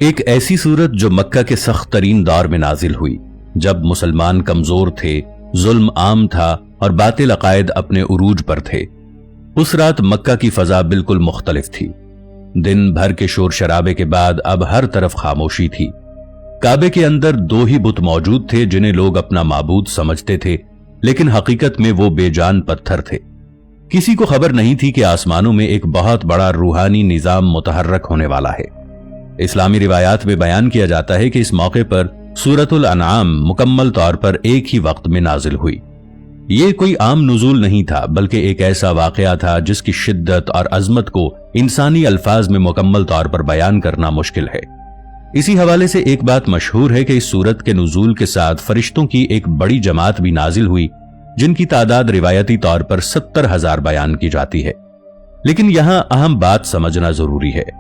ایک ایسی صورت جو مکہ کے سخت ترین دور میں نازل ہوئی، جب مسلمان کمزور تھے، ظلم عام تھا اور باطل عقائد اپنے عروج پر تھے۔ اس رات مکہ کی فضا بالکل مختلف تھی۔ دن بھر کے شور شرابے کے بعد اب ہر طرف خاموشی تھی۔ کعبے کے اندر 2 ہی بت موجود تھے جنہیں لوگ اپنا معبود سمجھتے تھے، لیکن حقیقت میں وہ بے جان پتھر تھے۔ کسی کو خبر نہیں تھی کہ آسمانوں میں ایک بہت بڑا روحانی نظام متحرک ہونے والا ہے۔ اسلامی روایات میں بیان کیا جاتا ہے کہ اس موقع پر سورۃ الانعام مکمل طور پر ایک ہی وقت میں نازل ہوئی۔ یہ کوئی عام نزول نہیں تھا، بلکہ ایک ایسا واقعہ تھا جس کی شدت اور عظمت کو انسانی الفاظ میں مکمل طور پر بیان کرنا مشکل ہے۔ اسی حوالے سے ایک بات مشہور ہے کہ اس سورت کے نزول کے ساتھ فرشتوں کی ایک بڑی جماعت بھی نازل ہوئی، جن کی تعداد روایتی طور پر 70,000 بیان کی جاتی ہے۔ لیکن یہاں اہم بات سمجھنا ضروری ہے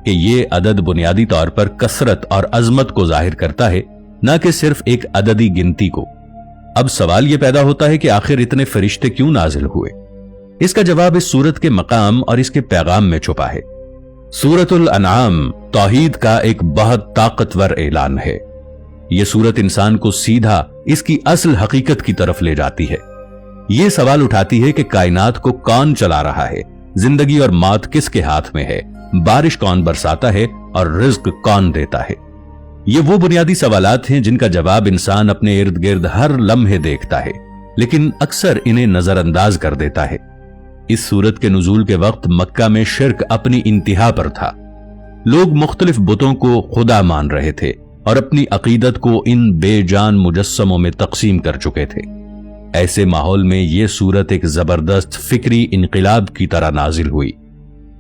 کہ یہ عدد بنیادی طور پر کثرت اور عظمت کو ظاہر کرتا ہے، نہ کہ صرف ایک عددی گنتی کو۔ اب سوال یہ پیدا ہوتا ہے کہ آخر اتنے فرشتے کیوں نازل ہوئے؟ اس کا جواب اس سورت کے مقام اور اس کے پیغام میں چھپا ہے۔ سورۃ الانعام توحید کا ایک بہت طاقتور اعلان ہے۔ یہ سورت انسان کو سیدھا اس کی اصل حقیقت کی طرف لے جاتی ہے۔ یہ سوال اٹھاتی ہے کہ کائنات کو کون چلا رہا ہے، زندگی اور موت کس کے ہاتھ میں ہے، بارش کون برساتا ہے اور رزق کون دیتا ہے۔ یہ وہ بنیادی سوالات ہیں جن کا جواب انسان اپنے ارد گرد ہر لمحے دیکھتا ہے، لیکن اکثر انہیں نظر انداز کر دیتا ہے۔ اس سورت کے نزول کے وقت مکہ میں شرک اپنی انتہا پر تھا۔ لوگ مختلف بتوں کو خدا مان رہے تھے اور اپنی عقیدت کو ان بے جان مجسموں میں تقسیم کر چکے تھے۔ ایسے ماحول میں یہ سورت ایک زبردست فکری انقلاب کی طرح نازل ہوئی۔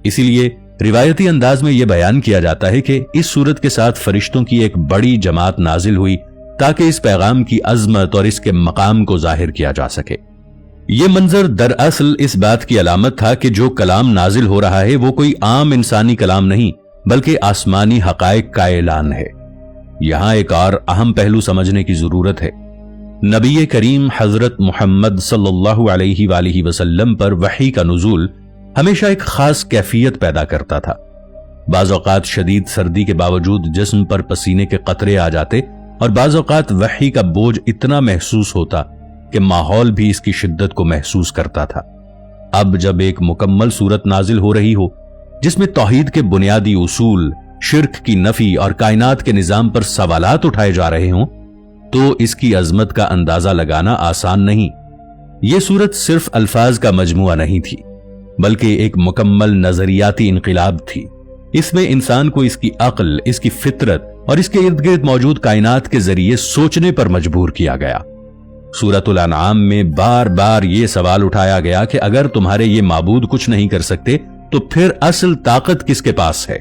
اسی لیے روایتی انداز میں یہ بیان کیا جاتا ہے کہ اس سورت کے ساتھ فرشتوں کی ایک بڑی جماعت نازل ہوئی تاکہ اس پیغام کی عظمت اور اس کے مقام کو ظاہر کیا جا سکے۔ یہ منظر دراصل اس بات کی علامت تھا کہ جو کلام نازل ہو رہا ہے وہ کوئی عام انسانی کلام نہیں، بلکہ آسمانی حقائق کا اعلان ہے۔ یہاں ایک اور اہم پہلو سمجھنے کی ضرورت ہے۔ نبی کریم حضرت محمد صلی اللہ علیہ وآلہ وسلم پر وحی کا نزول ہمیشہ ایک خاص کیفیت پیدا کرتا تھا۔ بعض اوقات شدید سردی کے باوجود جسم پر پسینے کے قطرے آ جاتے اور بعض اوقات وحی کا بوجھ اتنا محسوس ہوتا کہ ماحول بھی اس کی شدت کو محسوس کرتا تھا۔ اب جب ایک مکمل صورت نازل ہو رہی ہو جس میں توحید کے بنیادی اصول، شرک کی نفی اور کائنات کے نظام پر سوالات اٹھائے جا رہے ہوں تو اس کی عظمت کا اندازہ لگانا آسان نہیں۔ یہ صورت صرف الفاظ کا مجموعہ نہیں تھی، بلکہ ایک مکمل نظریاتی انقلاب تھی۔ اس میں انسان کو اس کی عقل، اس کی فطرت اور اس کے ارد گرد موجود کائنات کے ذریعے سوچنے پر مجبور کیا گیا۔ سورۃ الانعام میں بار بار یہ سوال اٹھایا گیا کہ اگر تمہارے یہ معبود کچھ نہیں کر سکتے تو پھر اصل طاقت کس کے پاس ہے؟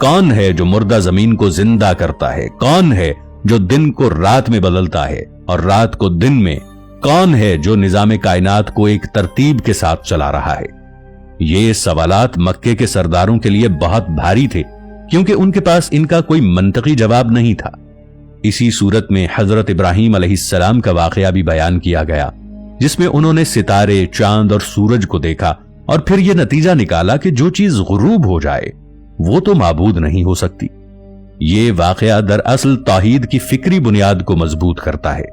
کون ہے جو مردہ زمین کو زندہ کرتا ہے؟ کون ہے جو دن کو رات میں بدلتا ہے اور رات کو دن میں؟ کون ہے جو نظام کائنات کو ایک ترتیب کے ساتھ چلا رہا ہے؟ یہ سوالات مکے کے سرداروں کے لیے بہت بھاری تھے، کیونکہ ان کے پاس ان کا کوئی منطقی جواب نہیں تھا۔ اسی صورت میں حضرت ابراہیم علیہ السلام کا واقعہ بھی بیان کیا گیا، جس میں انہوں نے ستارے، چاند اور سورج کو دیکھا اور پھر یہ نتیجہ نکالا کہ جو چیز غروب ہو جائے وہ تو معبود نہیں ہو سکتی۔ یہ واقعہ دراصل توحید کی فکری بنیاد کو مضبوط کرتا ہے۔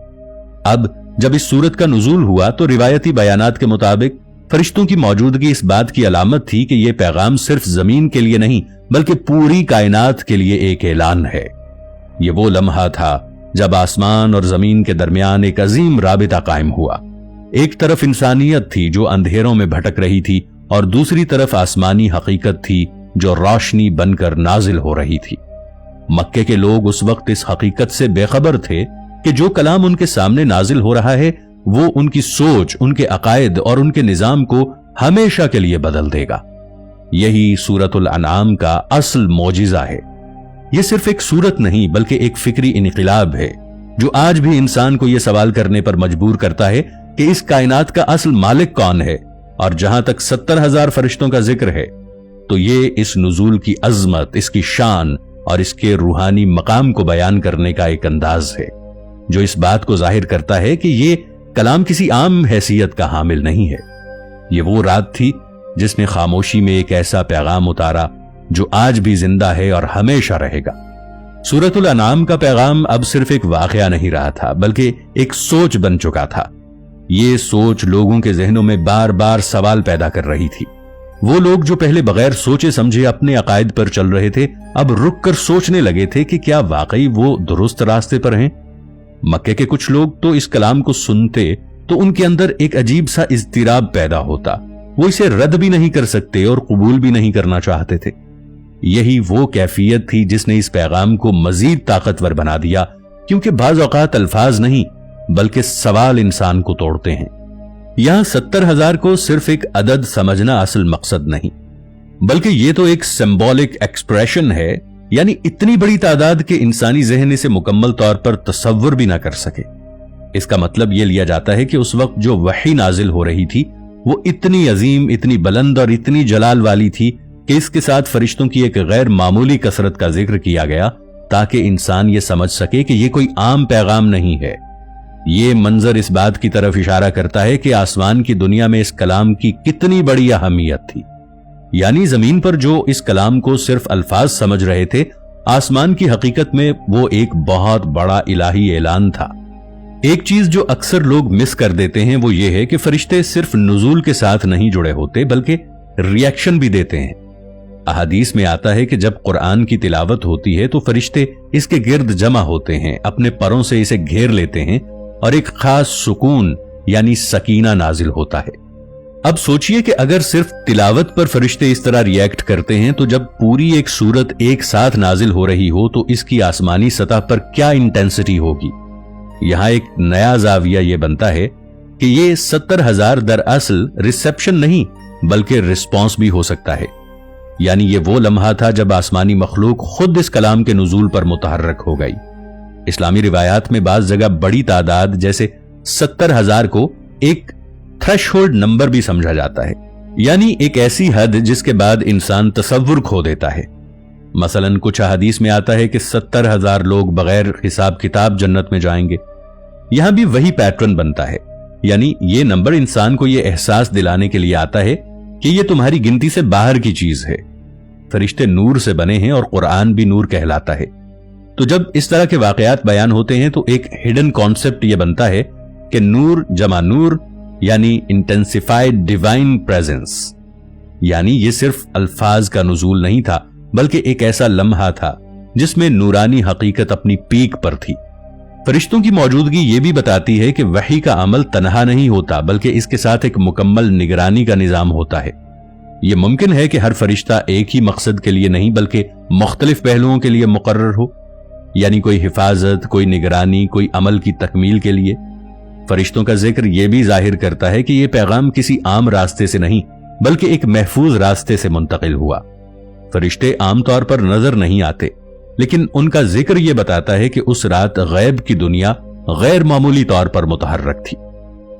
اب جب اس سورت کا نزول ہوا تو روایتی بیانات کے مطابق فرشتوں کی موجودگی اس بات کی علامت تھی کہ یہ پیغام صرف زمین کے لیے نہیں بلکہ پوری کائنات کے لیے ایک اعلان ہے۔ یہ وہ لمحہ تھا جب آسمان اور زمین کے درمیان ایک عظیم رابطہ قائم ہوا۔ ایک طرف انسانیت تھی جو اندھیروں میں بھٹک رہی تھی اور دوسری طرف آسمانی حقیقت تھی جو روشنی بن کر نازل ہو رہی تھی۔ مکے کے لوگ اس وقت اس حقیقت سے بے خبر تھے کہ جو کلام ان کے سامنے نازل ہو رہا ہے وہ ان کی سوچ، ان کے عقائد اور ان کے نظام کو ہمیشہ کے لیے بدل دے گا۔ یہی سورۃ الانعام کا اصل معجزہ ہے۔ یہ صرف ایک سورت نہیں بلکہ ایک فکری انقلاب ہے جو آج بھی انسان کو یہ سوال کرنے پر مجبور کرتا ہے کہ اس کائنات کا اصل مالک کون ہے۔ اور جہاں تک 70,000 فرشتوں کا ذکر ہے تو یہ اس نزول کی عظمت، اس کی شان اور اس کے روحانی مقام کو بیان کرنے کا ایک انداز ہے جو اس بات کو ظاہر کرتا ہے کہ یہ کلام کسی عام حیثیت کا حامل نہیں ہے۔ یہ وہ رات تھی جس نے خاموشی میں ایک ایسا پیغام اتارا جو آج بھی زندہ ہے اور ہمیشہ رہے گا۔ سورۃ الانعام کا پیغام اب صرف ایک واقعہ نہیں رہا تھا بلکہ ایک سوچ بن چکا تھا۔ یہ سوچ لوگوں کے ذہنوں میں بار بار سوال پیدا کر رہی تھی۔ وہ لوگ جو پہلے بغیر سوچے سمجھے اپنے عقائد پر چل رہے تھے اب رک کر سوچنے لگے تھے کہ کیا واقعی وہ درست راستے پر ہیں۔ مکے کے کچھ لوگ تو اس کلام کو سنتے تو ان کے اندر ایک عجیب سا اضطراب پیدا ہوتا، وہ اسے رد بھی نہیں کر سکتے اور قبول بھی نہیں کرنا چاہتے تھے۔ یہی وہ کیفیت تھی جس نے اس پیغام کو مزید طاقتور بنا دیا، کیونکہ بعض اوقات الفاظ نہیں بلکہ سوال انسان کو توڑتے ہیں۔ یہاں 70,000 کو صرف ایک عدد سمجھنا اصل مقصد نہیں، بلکہ یہ تو ایک سمبولک ایکسپریشن ہے، یعنی اتنی بڑی تعداد کہ انسانی ذہن اسے مکمل طور پر تصور بھی نہ کر سکے۔ اس کا مطلب یہ لیا جاتا ہے کہ اس وقت جو وحی نازل ہو رہی تھی وہ اتنی عظیم، اتنی بلند اور اتنی جلال والی تھی کہ اس کے ساتھ فرشتوں کی ایک غیر معمولی کثرت کا ذکر کیا گیا تاکہ انسان یہ سمجھ سکے کہ یہ کوئی عام پیغام نہیں ہے۔ یہ منظر اس بات کی طرف اشارہ کرتا ہے کہ آسمان کی دنیا میں اس کلام کی کتنی بڑی اہمیت تھی، یعنی زمین پر جو اس کلام کو صرف الفاظ سمجھ رہے تھے، آسمان کی حقیقت میں وہ ایک بہت بڑا الہی اعلان تھا۔ ایک چیز جو اکثر لوگ مس کر دیتے ہیں وہ یہ ہے کہ فرشتے صرف نزول کے ساتھ نہیں جڑے ہوتے بلکہ ریاکشن بھی دیتے ہیں۔ احادیث میں آتا ہے کہ جب قرآن کی تلاوت ہوتی ہے تو فرشتے اس کے گرد جمع ہوتے ہیں، اپنے پروں سے اسے گھیر لیتے ہیں اور ایک خاص سکون یعنی سکینہ نازل ہوتا ہے۔ اب سوچئے کہ اگر صرف تلاوت پر فرشتے اس طرح ریئیکٹ کرتے ہیں تو جب پوری ایک سورت ایک ساتھ نازل ہو رہی ہو تو اس کی آسمانی سطح پر کیا انٹینسٹی ہوگی۔ یہاں ایک نیا زاویہ یہ بنتا ہے کہ یہ 70,000 دراصل ریسیپشن نہیں بلکہ رسپانس بھی ہو سکتا ہے، یعنی یہ وہ لمحہ تھا جب آسمانی مخلوق خود اس کلام کے نزول پر متحرک ہو گئی۔ اسلامی روایات میں بعض جگہ بڑی تعداد جیسے 70,000 کو ایک تھریش ہولڈ نمبر بھی سمجھا جاتا ہے، یعنی ایک ایسی حد جس کے بعد انسان تصور کھو دیتا ہے۔ مثلا کچھ احادیث میں آتا ہے کہ 70,000 لوگ بغیر حساب کتاب جنت میں جائیں گے۔ یہاں بھی وہی پیٹرن بنتا ہے، یعنی یہ نمبر انسان کو یہ احساس دلانے کے لیے آتا ہے کہ یہ تمہاری گنتی سے باہر کی چیز ہے۔ فرشتے نور سے بنے ہیں اور قرآن بھی نور کہلاتا ہے۔ تو جب اس طرح کے واقعات بیان ہوتے ہیں تو ایک ہڈن کانسیپٹ یہ بنتا ہے کہ نور جمع نور یعنی انٹینسیفائیڈ ڈیوائن پریزنس، یعنی یہ صرف الفاظ کا نزول نہیں تھا بلکہ ایک ایسا لمحہ تھا جس میں نورانی حقیقت اپنی پیک پر تھی۔ فرشتوں کی موجودگی یہ بھی بتاتی ہے کہ وحی کا عمل تنہا نہیں ہوتا بلکہ اس کے ساتھ ایک مکمل نگرانی کا نظام ہوتا ہے۔ یہ ممکن ہے کہ ہر فرشتہ ایک ہی مقصد کے لیے نہیں بلکہ مختلف پہلوؤں کے لیے مقرر ہو، یعنی کوئی حفاظت، کوئی نگرانی، کوئی عمل کی تکمیل کے لیے۔ فرشتوں کا ذکر یہ بھی ظاہر کرتا ہے کہ یہ پیغام کسی عام راستے سے نہیں بلکہ ایک محفوظ راستے سے منتقل ہوا۔ فرشتے عام طور پر نظر نہیں آتے، لیکن ان کا ذکر یہ بتاتا ہے کہ اس رات غیب کی دنیا غیر معمولی طور پر متحرک تھی۔